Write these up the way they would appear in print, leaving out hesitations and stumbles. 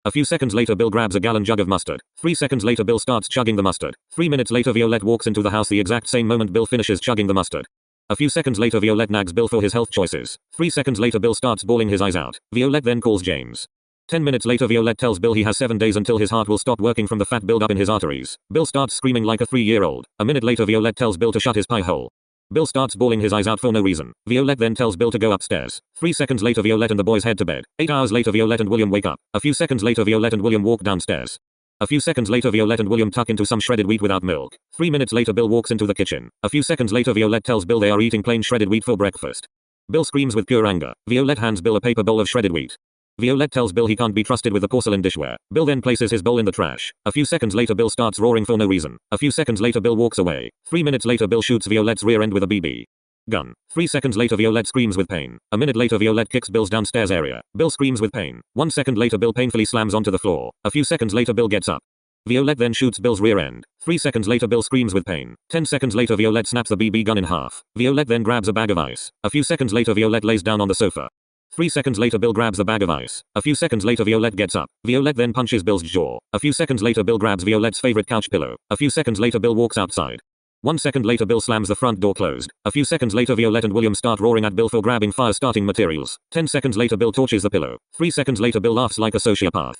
A few seconds later Bill grabs a gallon jug of mustard. 3 seconds later Bill starts chugging the mustard. 3 minutes later Violette walks into the house the exact same moment Bill finishes chugging the mustard. A few seconds later Violette nags Bill for his health choices. 3 seconds later Bill starts bawling his eyes out. Violette then calls James. 10 minutes later Violette tells Bill he has 7 days until his heart will stop working from the fat buildup in his arteries. Bill starts screaming like a 3-year-old. A minute later Violette tells Bill to shut his pie hole. Bill starts bawling his eyes out for no reason. Violette then tells Bill to go upstairs. 3 seconds later Violette and the boys head to bed. 8 hours later Violette and William wake up. A few seconds later Violette and William walk downstairs. A few seconds later Violette and William tuck into some shredded wheat without milk. 3 minutes later Bill walks into the kitchen. A few seconds later Violette tells Bill they are eating plain shredded wheat for breakfast. Bill screams with pure anger. Violette hands Bill a paper bowl of shredded wheat. Violette tells Bill he can't be trusted with the porcelain dishware. Bill then places his bowl in the trash. A few seconds later Bill starts roaring for no reason. A few seconds later Bill walks away. 3 minutes later Bill shoots Violette's rear end with a BB gun. 3 seconds later Violette screams with pain. A minute later Violette kicks Bill's downstairs area. Bill screams with pain. 1 second later Bill painfully slams onto the floor. A few seconds later Bill gets up. Violette then shoots Bill's rear end. 3 seconds later Bill screams with pain. 10 seconds later Violette snaps the BB gun in half. Violette then grabs a bag of ice. A few seconds later Violette lays down on the sofa. 3 seconds later Bill grabs the bag of ice. A few seconds later Violette gets up. Violette then punches Bill's jaw. A few seconds later Bill grabs Violette's favorite couch pillow. A few seconds later Bill walks outside. 1 second later Bill slams the front door closed. A few seconds later Violette and William start roaring at Bill for grabbing fire starting materials. 10 seconds later Bill torches the pillow. 3 seconds later Bill laughs like a sociopath.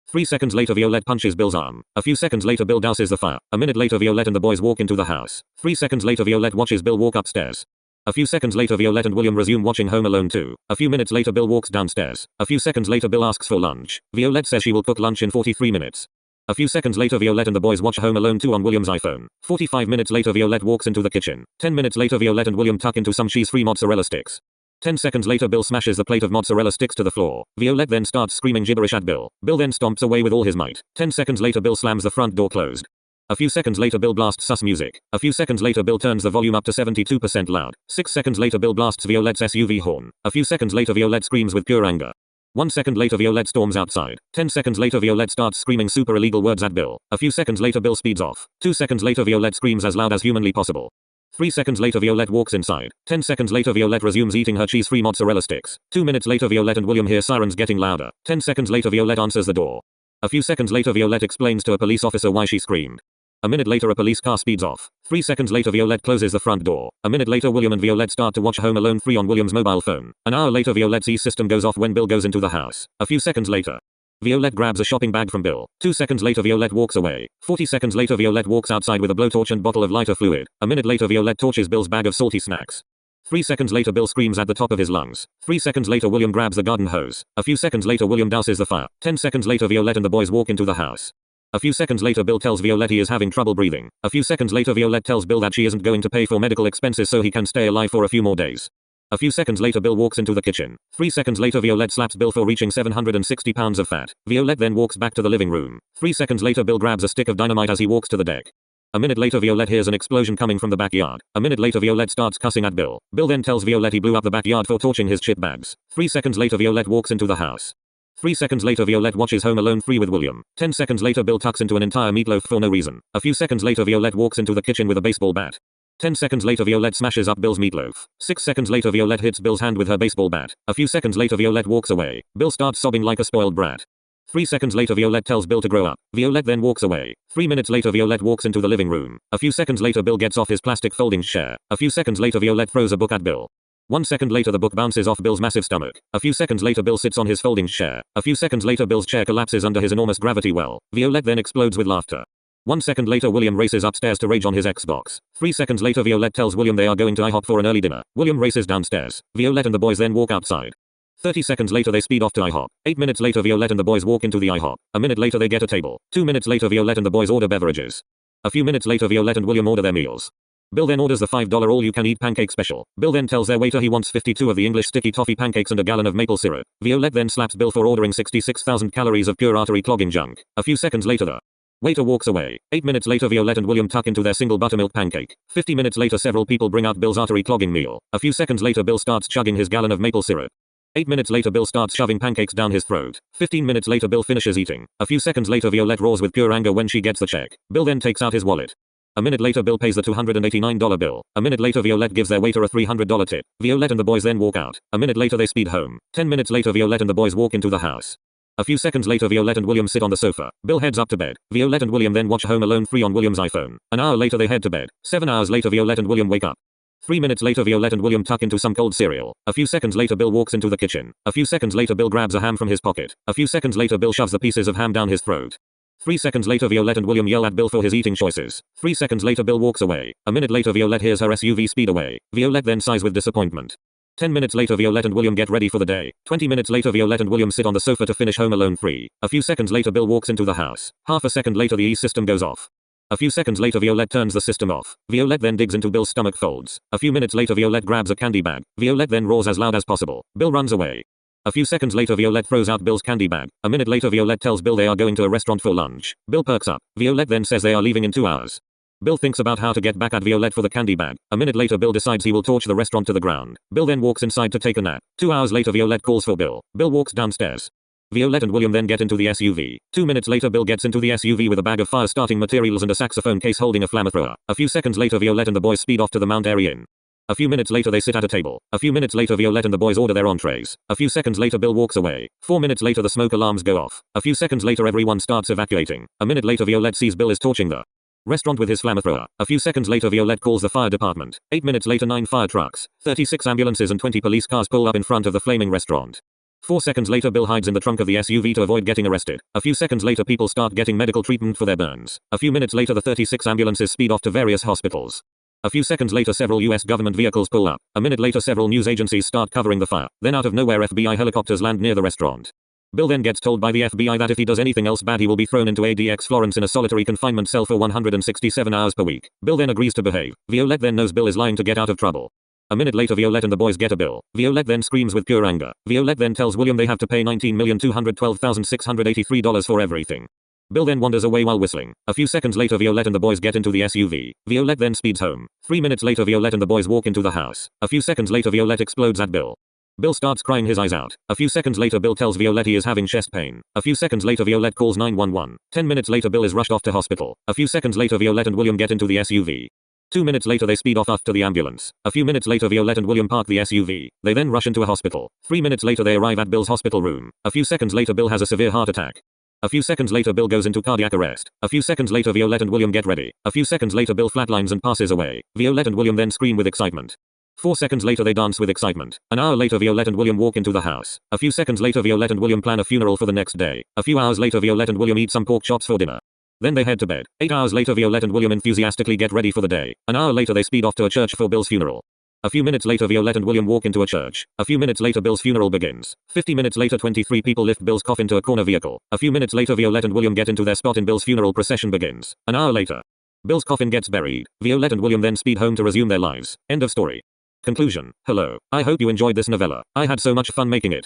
3 seconds later Violette punches Bill's arm. A few seconds later Bill douses the fire. A minute later Violette and the boys walk into the house. 3 seconds later Violette watches Bill walk upstairs. A few seconds later Violette and William resume watching Home Alone 2. A few minutes later Bill walks downstairs. A few seconds later Bill asks for lunch. Violette says she will cook lunch in 43 minutes. A few seconds later Violette and the boys watch Home Alone 2 on William's iPhone. 45 minutes later Violette walks into the kitchen. 10 minutes later Violette and William tuck into some cheese-free mozzarella sticks. 10 seconds later Bill smashes the plate of mozzarella sticks to the floor. Violette then starts screaming gibberish at Bill. Bill then stomps away with all his might. 10 seconds later Bill slams the front door closed. A few seconds later Bill blasts sus music. A few seconds later Bill turns the volume up to 72% loud. 6 seconds later Bill blasts Violette's SUV horn. A few seconds later Violette screams with pure anger. 1 second later Violette storms outside. 10 seconds later Violette starts screaming super illegal words at Bill. A few seconds later Bill speeds off. 2 seconds later Violette screams as loud as humanly possible. 3 seconds later Violette walks inside. 10 seconds later Violette resumes eating her cheese-free mozzarella sticks. 2 minutes later Violette and William hear sirens getting louder. 10 seconds later Violette answers the door. A few seconds later Violette explains to a police officer why she screamed. A minute later a police car speeds off. 3 seconds later Violette closes the front door. A minute later William and Violette start to watch Home Alone 3 on William's mobile phone. An hour later Violette's e-system goes off when Bill goes into the house. A few seconds later Violette grabs a shopping bag from Bill. 2 seconds later Violette walks away. 40 seconds later Violette walks outside with a blowtorch and bottle of lighter fluid. A minute later Violette torches Bill's bag of salty snacks. 3 seconds later Bill screams at the top of his lungs. 3 seconds later William grabs the garden hose. A few seconds later William douses the fire. 10 seconds later Violette and the boys walk into the house. A few seconds later Bill tells Violette he is having trouble breathing. A few seconds later Violette tells Bill that she isn't going to pay for medical expenses so he can stay alive for a few more days. A few seconds later Bill walks into the kitchen. 3 seconds later Violette slaps Bill for reaching 760 pounds of fat. Violette then walks back to the living room. 3 seconds later Bill grabs a stick of dynamite as he walks to the deck. A minute later Violette hears an explosion coming from the backyard. A minute later Violette starts cussing at Bill. Bill then tells Violette he blew up the backyard for torching his chip bags. 3 seconds later Violette walks into the house. 3 seconds later Violette watches Home Alone 3 with William. 10 seconds later Bill tucks into an entire meatloaf for no reason. A few seconds later Violette walks into the kitchen with a baseball bat. 10 seconds later Violette smashes up Bill's meatloaf. 6 seconds later Violette hits Bill's hand with her baseball bat. A few seconds later Violette walks away. Bill starts sobbing like a spoiled brat. 3 seconds later Violette tells Bill to grow up. Violette then walks away. 3 minutes later Violette walks into the living room. A few seconds later Bill gets off his plastic folding chair. A few seconds later Violette throws a book at Bill. 1 second later the book bounces off Bill's massive stomach. A few seconds later Bill sits on his folding chair. A few seconds later Bill's chair collapses under his enormous gravity well. Violette then explodes with laughter. 1 second later William races upstairs to rage on his Xbox. 3 seconds later Violette tells William they are going to IHOP for an early dinner. William races downstairs. Violette and the boys then walk outside. 30 seconds later they speed off to IHOP. 8 minutes later Violette and the boys walk into the IHOP. A minute later they get a table. 2 minutes later Violette and the boys order beverages. A few minutes later Violette and William order their meals. Bill then orders the $5 all-you-can-eat pancake special. Bill then tells their waiter he wants 52 of the English sticky toffee pancakes and a gallon of maple syrup. Violette then slaps Bill for ordering 66,000 calories of pure artery-clogging junk. A few seconds later the waiter walks away. 8 minutes later Violette and William tuck into their single buttermilk pancake. 50 minutes later several people bring out Bill's artery-clogging meal. A few seconds later Bill starts chugging his gallon of maple syrup. 8 minutes later Bill starts shoving pancakes down his throat. 15 minutes later Bill finishes eating. A few seconds later Violette roars with pure anger when she gets the check. Bill then takes out his wallet. A minute later Bill pays the $289 bill. A minute later Violette gives their waiter a $300 tip. Violette and the boys then walk out. A minute later they speed home. 10 minutes later Violette and the boys walk into the house. A few seconds later Violette and William sit on the sofa. Bill heads up to bed. Violette and William then watch Home Alone 3 on William's iPhone. An hour later they head to bed. 7 hours later Violette and William wake up. 3 minutes later Violette and William tuck into some cold cereal. A few seconds later Bill walks into the kitchen. A few seconds later Bill grabs a ham from his pocket. A few seconds later Bill shoves the pieces of ham down his throat. 3 seconds later Violette and William yell at Bill for his eating choices. 3 seconds later Bill walks away. A minute later Violette hears her SUV speed away. Violette then sighs with disappointment. 10 minutes later Violette and William get ready for the day. 20 minutes later Violette and William sit on the sofa to finish Home Alone 3. A few seconds later Bill walks into the house. Half a second later the E-system goes off. A few seconds later Violette turns the system off. Violette then digs into Bill's stomach folds. A few minutes later Violette grabs a candy bag. Violette then roars as loud as possible. Bill runs away. A few seconds later Violette throws out Bill's candy bag. A minute later Violette tells Bill they are going to a restaurant for lunch. Bill perks up. Violette then says they are leaving in 2 hours. Bill thinks about how to get back at Violette for the candy bag. A minute later Bill decides he will torch the restaurant to the ground. Bill then walks inside to take a nap. 2 hours later Violette calls for Bill. Bill walks downstairs. Violette and William then get into the SUV. 2 minutes later Bill gets into the SUV with a bag of fire starting materials and a saxophone case holding a flamethrower. A few seconds later Violette and the boys speed off to the Mount Airy Inn. A few minutes later they sit at a table. A few minutes later Violette and the boys order their entrees. A few seconds later Bill walks away. 4 minutes later the smoke alarms go off. A few seconds later everyone starts evacuating. A minute later Violette sees Bill is torching the restaurant with his flamethrower. A few seconds later Violette calls the fire department. 8 minutes later 9 fire trucks, 36 ambulances and 20 police cars pull up in front of the flaming restaurant. 4 seconds later Bill hides in the trunk of the SUV to avoid getting arrested. A few seconds later people start getting medical treatment for their burns. A few minutes later the 36 ambulances speed off to various hospitals. A few seconds later several US government vehicles pull up. A minute later several news agencies start covering the fire. Then out of nowhere FBI helicopters land near the restaurant. Bill then gets told by the FBI that if he does anything else bad he will be thrown into ADX Florence in a solitary confinement cell for 167 hours per week. Bill then agrees to behave. Violette then knows Bill is lying to get out of trouble. A minute later Violette and the boys get a bill. Violette then screams with pure anger. Violette then tells William they have to pay $19,212,683 for everything. Bill then wanders away while whistling. A few seconds later Violette and the boys get into the SUV. Violette then speeds home. 3 minutes later Violette and the boys walk into the house. A few seconds later Violette explodes at Bill. Bill starts crying his eyes out. A few seconds later Bill tells Violette he is having chest pain. A few seconds later Violette calls 911. 10 minutes later Bill is rushed off to hospital. A few seconds later Violette and William get into the SUV. 2 minutes later they speed off after the ambulance. A few minutes later Violette and William park the SUV. They then rush into a hospital. 3 minutes later they arrive at Bill's hospital room. A few seconds later Bill has a severe heart attack. A few seconds later Bill goes into cardiac arrest. A few seconds later Violette and William get ready. A few seconds later Bill flatlines and passes away. Violette and William then scream with excitement. 4 seconds later they dance with excitement. An hour later Violette and William walk into the house. A few seconds later Violette and William plan a funeral for the next day. A few hours later Violette and William eat some pork chops for dinner. Then they head to bed. 8 hours later Violette and William enthusiastically get ready for the day. An hour later they speed off to a church for Bill's funeral. A few minutes later Violette and William walk into a church. A few minutes later Bill's funeral begins. 50 minutes later 23 people lift Bill's coffin to a corner vehicle. A few minutes later Violette and William get into their spot in Bill's funeral procession begins. An hour later Bill's coffin gets buried. Violette and William then speed home to resume their lives. End of story. Conclusion. Hello. I hope you enjoyed this novella. I had so much fun making it.